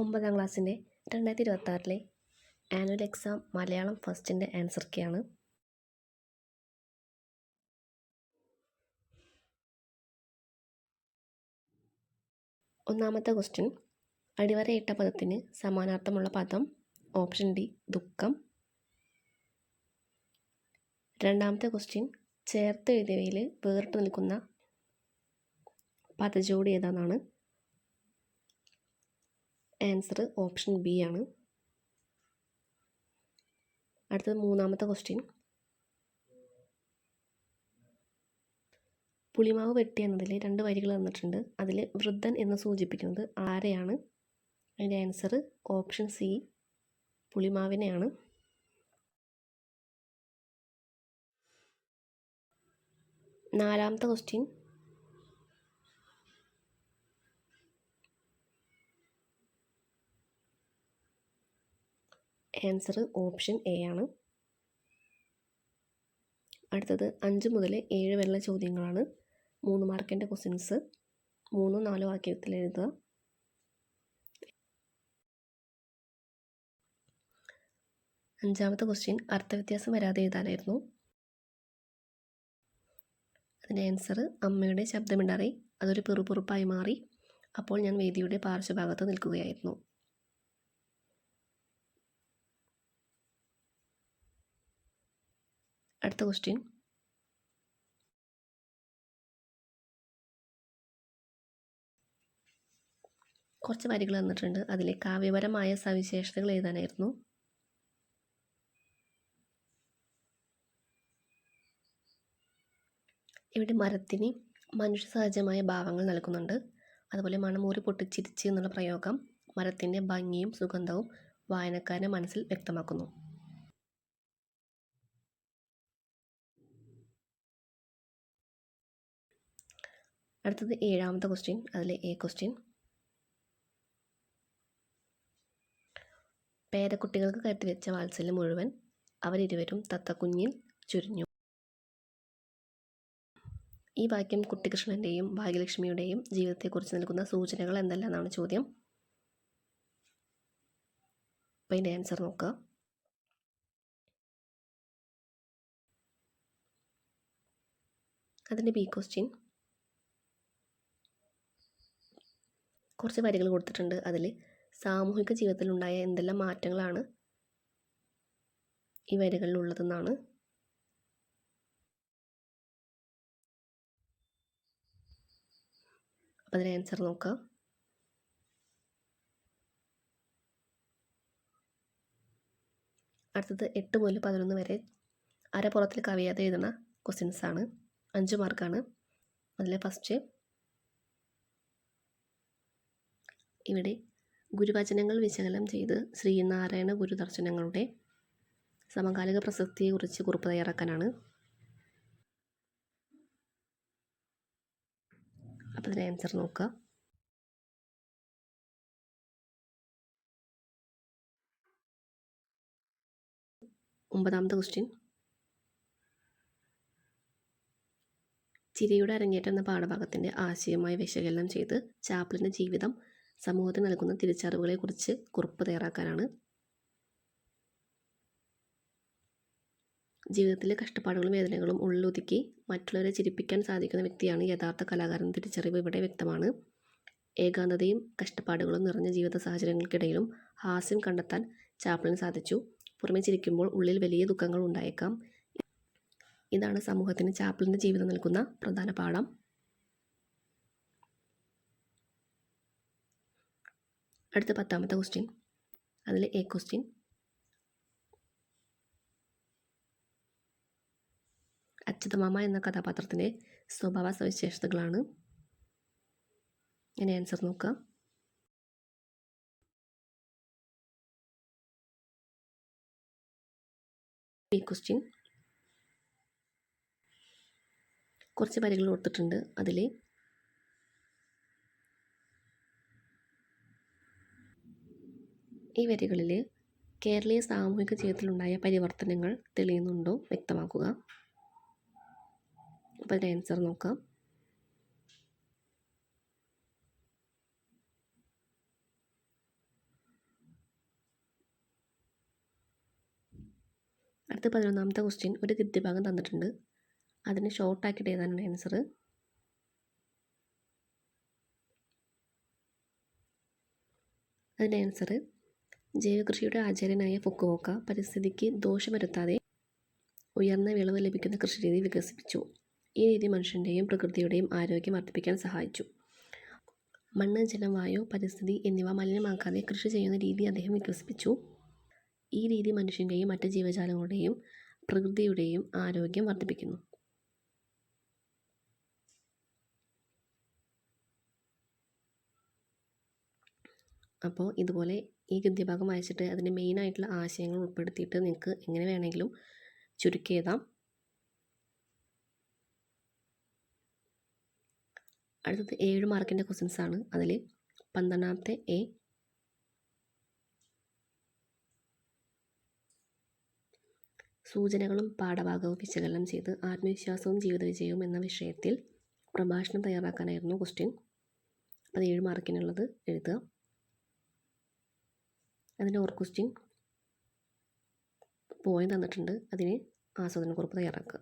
9ാം ക്ലാസ്സിൻ്റെ 2026 annual exam Malayalam ഫസ്റ്റിൻ്റെ answer കീയാണ്. ഒന്നാമത്തെ question, അടിവരയിട്ട പദത്തിന് സമാനാർത്ഥമുള്ള പദം. ഓപ്ഷൻ ഡി ദുഃഖം. രണ്ടാമത്തെ ക്വസ്റ്റ്യൻ, ചേർത്ത് എഴുതിയവയിൽ വേറിട്ട് നിൽക്കുന്ന പദജോഡി ഏതാണെന്നാണ്. ആൻസർ ഓപ്ഷൻ ബി ആണ്. അടുത്തത് മൂന്നാമത്തെ ക്വസ്റ്റ്യൻ, പുളിമാവ് വെട്ടി എന്നതിൽ 2 വരികൾ തന്നിട്ടുണ്ട്. അതിൽ വൃദ്ധൻ എന്ന് സൂചിപ്പിക്കുന്നത് ആരെയാണ്? അതിൻ്റെ ആൻസർ ഓപ്ഷൻ സി പുളിമാവിനെയാണ്. നാലാമത്തെ ക്വസ്റ്റ്യൻ, ആൻസർ ഓപ്ഷൻ എ ആണ്. അടുത്തത് 5 മുതൽ 7 വരെയുള്ള ചോദ്യങ്ങളാണ്. 3 മാർക്കിൻ്റെ ക്വസ്റ്റ്യൻസ് 3-4 വാക്യത്തിൽ എഴുതുക. അഞ്ചാമത്തെ ക്വസ്റ്റ്യൻ, അർത്ഥവ്യത്യാസം വരാതെ എഴുതാനായിരുന്നു. അതിൻ്റെ ആൻസർ അമ്മയുടെ ശബ്ദമിടറി അതൊരു പിറുപിറുപ്പായി മാറി. അപ്പോൾ ഞാൻ വേദിയുടെ പാർശ്വഭാഗത്ത് നിൽക്കുകയായിരുന്നു. അടുത്ത ക്വസ്റ്റ്യൻ, കുറച്ച് വരികൾ തന്നിട്ടുണ്ട്. അതിൽ കാവ്യപരമായ സവിശേഷതകൾ എഴുതാനായിരുന്നു. ഇവിടെ മരത്തിന് മനുഷ്യ സഹജമായ ഭാവങ്ങൾ നൽകുന്നുണ്ട്. അതുപോലെ മണമൂരി പൊട്ടിച്ചിരിച്ച് എന്നുള്ള പ്രയോഗം മരത്തിൻ്റെ ഭംഗിയും സുഗന്ധവും വായനക്കാരൻ്റെ മനസ്സിൽ വ്യക്തമാക്കുന്നു. അടുത്തത് 7ാമത്തെ ക്വസ്റ്റ്യൻ, അതിലെ എ ക്വസ്റ്റ്യൻ, പേരക്കുട്ടികൾക്ക് കരുത്തിവെച്ച വാത്സല്യം മുഴുവൻ അവരിരുവരും തത്തക്കുഞ്ഞിൽ ചുരിഞ്ഞു. ഈ വാക്യം കുട്ടിക്കൃഷ്ണൻ്റെയും ഭാഗ്യലക്ഷ്മിയുടെയും ജീവിതത്തെക്കുറിച്ച് നൽകുന്ന സൂചനകൾ എന്തെല്ലാമാണ് ചോദ്യം. അപ്പോൾ ഇതിൻ്റെ ആൻസർ നോക്കുക. അതിൻ്റെ ബി ക്വസ്റ്റ്യൻ, കുറച്ച് വരികൾ കൊടുത്തിട്ടുണ്ട്. അതിൽ സാമൂഹിക ജീവിതത്തിലുണ്ടായ എന്തെല്ലാം മാറ്റങ്ങളാണ് ഈ വരികളിലുള്ളതെന്നാണ്. അപ്പോൾ അതിൻ്റെ ആൻസർ നോക്കുക. അടുത്തത് 8 മുതൽ 11 വരെ അരപ്പുറത്തിൽ കവിയാതെ എഴുതുന്ന ക്വസ്റ്റ്യൻസ് ആണ്. 5 മാർക്കാണ്. അതിലെ ഫസ്റ്റ്, ഇവിടെ ഗുരുവചനങ്ങൾ വിശകലനം ചെയ്ത് ശ്രീനാരായണ ഗുരുദർശനങ്ങളുടെ സമകാലിക പ്രസക്തിയെക്കുറിച്ച് കുറിപ്പ് തയ്യാറാക്കാനാണ്. അപ്പോൾ അതിൻ്റെ ആൻസർ നോക്കുക. ഒമ്പതാമത്തെ ക്വസ്റ്റ്യൻ, ചിരിയുടെ അരങ്ങേറ്റം എന്ന പാഠഭാഗത്തിൻ്റെ ആശയമായി വിശകലനം ചെയ്ത് ചാപ്ലിൻ്റെ ജീവിതം സമൂഹത്തിന് നൽകുന്ന തിരിച്ചറിവുകളെക്കുറിച്ച് കുറിപ്പ് തയ്യാറാക്കാനാണ്. ജീവിതത്തിലെ കഷ്ടപ്പാടുകളും വേദനകളും ഉള്ളിലൊതുക്കി മറ്റുള്ളവരെ ചിരിപ്പിക്കാൻ സാധിക്കുന്ന വ്യക്തിയാണ് യഥാർത്ഥ കലാകാരൻ. തിരിച്ചറിവ് ഇവിടെ വ്യക്തമാണ്. ഏകാന്തതയും കഷ്ടപ്പാടുകളും നിറഞ്ഞ ജീവിത സാഹചര്യങ്ങൾക്കിടയിലും ഹാസ്യം കണ്ടെത്താൻ ചാപ്ലിന് സാധിച്ചു. പുറമെ ചിരിക്കുമ്പോൾ ഉള്ളിൽ വലിയ ദുഃഖങ്ങൾ ഉണ്ടായേക്കാം. ഇതാണ് സമൂഹത്തിന് ചാപ്ലിൻ്റെ ജീവിതം നൽകുന്ന പ്രധാന പാഠം. അടുത്ത 10ാമത്തെ ക്വസ്റ്റ്യൻ, അതിൽ എ ക്വസ്റ്റ്യൻ, അച്യുതമാമ എന്ന കഥാപാത്രത്തിൻ്റെ സ്വഭാവ സവിശേഷതകളാണ്. അതിൻ്റെ ആൻസർ നോക്കുക. ബി ക്വസ്റ്റ്യൻ, കുറച്ച് വരികൾ കൊടുത്തിട്ടുണ്ട്. അതിൽ ഈ വരികളിൽ കേരളീയ സാമൂഹിക ജീവിതത്തിലുണ്ടായ പരിവർത്തനങ്ങൾ തെളിയുന്നുണ്ടോ വ്യക്തമാക്കുക. അപ്പോൾ അതിൻ്റെ ആൻസർ നോക്കാം. അടുത്ത 11ാമത്തെ ക്വസ്റ്റ്യൻ ഒരു ഗദ്യഭാഗം തന്നിട്ടുണ്ട്. അതിന് ഷോർട്ടാക്കിയിട്ട് എഴുതാനാണ് ആൻസർ. അതിൻ്റെ ആൻസർ: ജൈവകൃഷിയുടെ ആചാര്യനായ ഫുക്കുവോക്ക പരിസ്ഥിതിക്ക് ദോഷം വരുത്താതെ ഉയർന്ന വിളവ് ലഭിക്കുന്ന കൃഷിരീതി വികസിപ്പിച്ചു. ഈ രീതി മനുഷ്യൻ്റെയും പ്രകൃതിയുടെയും ആരോഗ്യം വർദ്ധിപ്പിക്കാൻ സഹായിച്ചു. മണ്ണ്, ജലം, വായു, പരിസ്ഥിതി എന്നിവ മലിനമാക്കാതെ കൃഷി ചെയ്യുന്ന രീതി അദ്ദേഹം വികസിപ്പിച്ചു. ഈ രീതി മനുഷ്യൻ്റെയും മറ്റ് ജീവജാലങ്ങളുടെയും പ്രകൃതിയുടെയും ആരോഗ്യം വർദ്ധിപ്പിക്കുന്നു. അപ്പോൾ ഇതുപോലെ ഈ ഗദ്യഭാഗം വായിച്ചിട്ട് അതിൻ്റെ മെയിനായിട്ടുള്ള ആശയങ്ങൾ ഉൾപ്പെടുത്തിയിട്ട് നിങ്ങൾക്ക് എങ്ങനെ വേണമെങ്കിലും ചുരുക്കി എഴുതാം. അടുത്തത് 7 മാർക്കിൻ്റെ ക്വസ്റ്റ്യൻസ് ആണ്. അതിൽ 12ാമത്തെ എ: സൂചനകളും പാഠഭാഗവും വിശകലനം ചെയ്ത് ആത്മവിശ്വാസവും ജീവിത വിജയവും എന്ന വിഷയത്തിൽ പ്രഭാഷണം തയ്യാറാക്കാനായിരുന്നു ക്വസ്റ്റ്യൻ. അത് 7 മാർക്കിനുള്ളത് എഴുതുക. അതിൻ്റെ ഓർ ക്വസ്റ്റ്യൻ പോയിന്റ് തന്നിട്ടുണ്ട്. അതിന് ആസ്വാദനക്കുറിപ്പ് തയ്യാറാക്കുക.